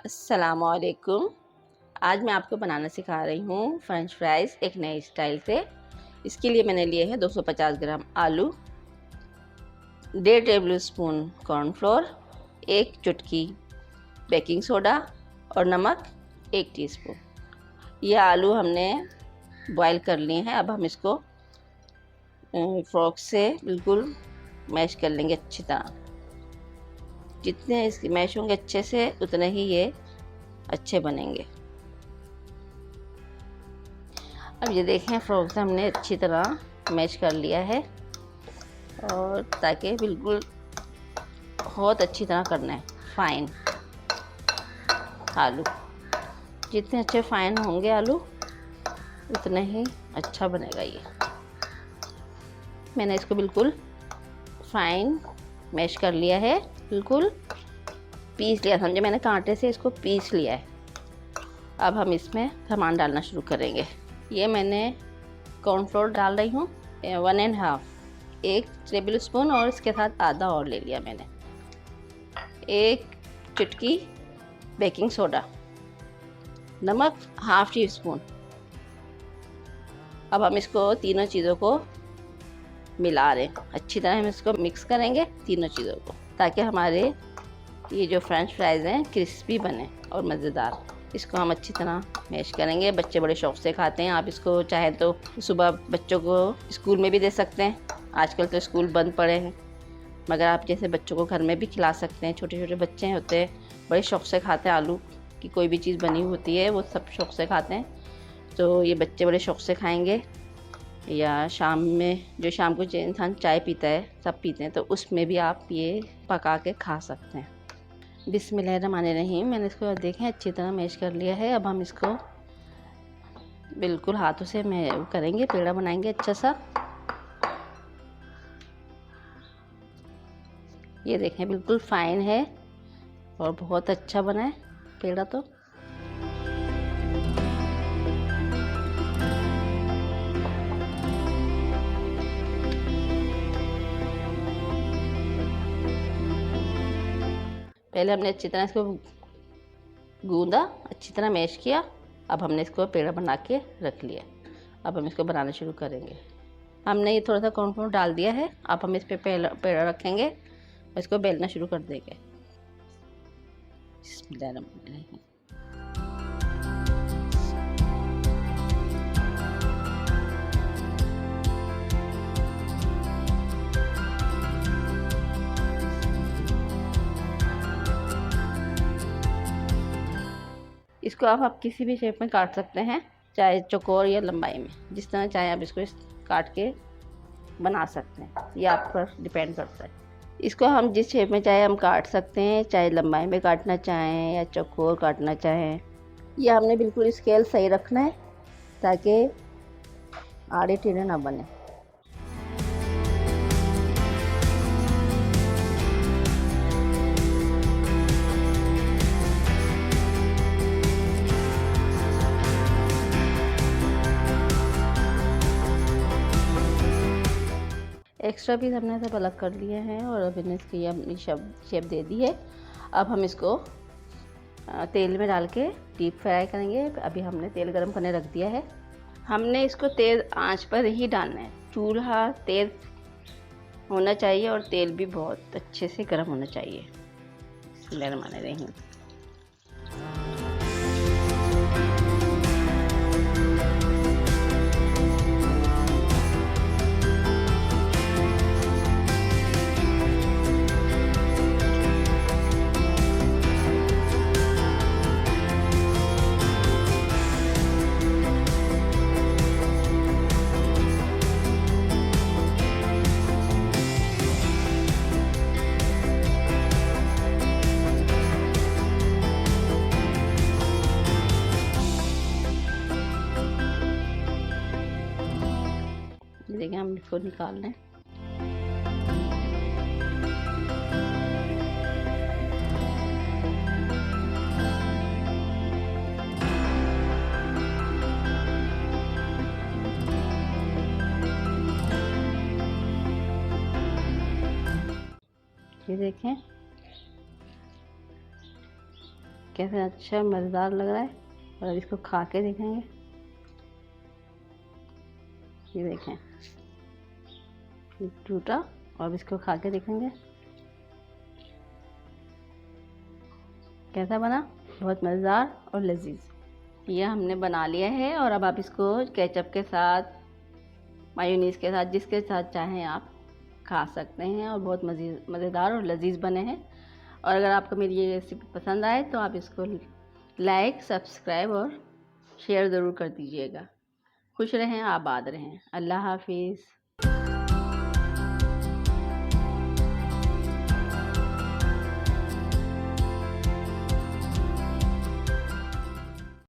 अस्सलामुअलैकुम। आज मैं आपको बनाना सिखा रही हूँ फ्रेंच फ्राइज़ एक नए स्टाइल से। इसके लिए मैंने लिए हैं 250 ग्राम आलू, 1.5 टेबल स्पून कॉर्नफ्लोर, 1 चुटकी बेकिंग सोडा और नमक 1 टीस्पून। ये आलू हमने बॉईल कर लिए हैं। अब हम इसको फोर्क से बिल्कुल मैश कर लेंगे अच्छी तरह। जितने इसके मैश होंगे अच्छे से उतने ही ये अच्छे बनेंगे। अब ये देखें, फ्रॉक से हमने अच्छी तरह मैश कर लिया है और ताकि बिल्कुल बहुत अच्छी तरह करना है फाइन। आलू जितने अच्छे फाइन होंगे आलू उतने ही अच्छा बनेगा। ये मैंने इसको बिल्कुल फाइन मैश कर लिया है, बिल्कुल पीस लिया, समझे, मैंने कांटे से इसको पीस लिया है। अब हम इसमें सामान डालना शुरू करेंगे। ये मैंने कॉर्नफ्लोर डाल रही हूँ 1.5, 1 टेबल स्पून और इसके साथ आधा और ले लिया मैंने। 1 चुटकी बेकिंग सोडा, नमक 1/2 टीस्पून। अब हम इसको तीनों चीज़ों को मिला रहे हैं अच्छी तरह। हम इसको मिक्स करेंगे तीनों चीज़ों को ताकि हमारे ये जो फ्रेंच फ्राइज़ हैं क्रिस्पी बने और मज़ेदार। इसको हम अच्छी तरह मैश करेंगे। बच्चे बड़े शौक़ से खाते हैं। आप इसको चाहें तो सुबह बच्चों को स्कूल में भी दे सकते हैं। आजकल तो स्कूल बंद पड़े हैं, मगर आप जैसे बच्चों को घर में भी खिला सकते हैं। छोटे छोटे बच्चे होते हैं, बड़े शौक़ से खाते हैं। आलू की कोई भी चीज़ बनी होती है वो सब शौक़ से खाते हैं, तो ये बच्चे बड़े शौक़ से खाएँगे। या शाम में, जो शाम को इंसान चाय पीता है, सब पीते हैं, तो उसमें भी आप ये पका के खा सकते हैं। बिस्मिल्लाहिर्रहमानिर्रहीम। मैंने इसको देखें अच्छी तरह मैश कर लिया है। अब हम इसको बिल्कुल हाथों से करेंगे, पेड़ा बनाएंगे अच्छा सा। ये देखें बिल्कुल फाइन है और बहुत अच्छा बना है पेड़ा। तो पहले हमने अच्छी तरह इसको गूंदा, अच्छी तरह मैश किया। अब हमने इसको पेड़ा बना के रख लिया। अब हम इसको बनाना शुरू करेंगे। हमने ये थोड़ा सा कॉर्नफ्लोर डाल दिया है। अब हम इस पे पेड़ा रखेंगे और इसको बेलना शुरू कर देंगे। बिस्मिल्लाहिर्रहमानिर्रहीम। इसको आप किसी भी शेप में काट सकते हैं, चाहे चौकोर या लंबाई में, जिस तरह चाहे आप इसको काट के बना सकते हैं। ये आप पर डिपेंड करता है। इसको हम जिस शेप में चाहे हम काट सकते हैं, चाहे लंबाई में काटना चाहें या चौकोर काटना चाहें। ये हमने बिल्कुल स्केल सही रखना है ताकि आड़े टेढ़े ना बने। एक्स्ट्रा पीस हमने सब अलग कर लिए हैं और अब इन्हें इसकी अपनी शेप दे दी है। अब हम इसको तेल में डाल के डीप फ्राई करेंगे। अभी हमने तेल गरम करने रख दिया है। हमने इसको तेज़ आंच पर ही डालना है। चूल्हा तेज़ होना चाहिए और तेल भी बहुत अच्छे से गर्म होना चाहिए। बिस्मिल्लाहिर्रहमानिर्रहीम। देखिए हम इसको निकाल लें। ये देखें कैसे अच्छा मज़ेदार लग रहा है। और अब इसको खा के देखेंगे। ये देखें, ये टूटा। और अब इसको खा के देखेंगे कैसा बना। बहुत मज़ेदार और लजीज। ये हमने बना लिया है। और अब आप इसको केचप के साथ, मायोनीज़ के साथ, जिसके साथ चाहें आप खा सकते हैं। और बहुत मज़ेदार और लजीज बने हैं। और अगर आपको मेरी ये रेसिपी पसंद आए तो आप इसको लाइक, सब्सक्राइब और शेयर ज़रूर कर दीजिएगा। खुश रहें, आबाद रहें। अल्लाह हाफिज़।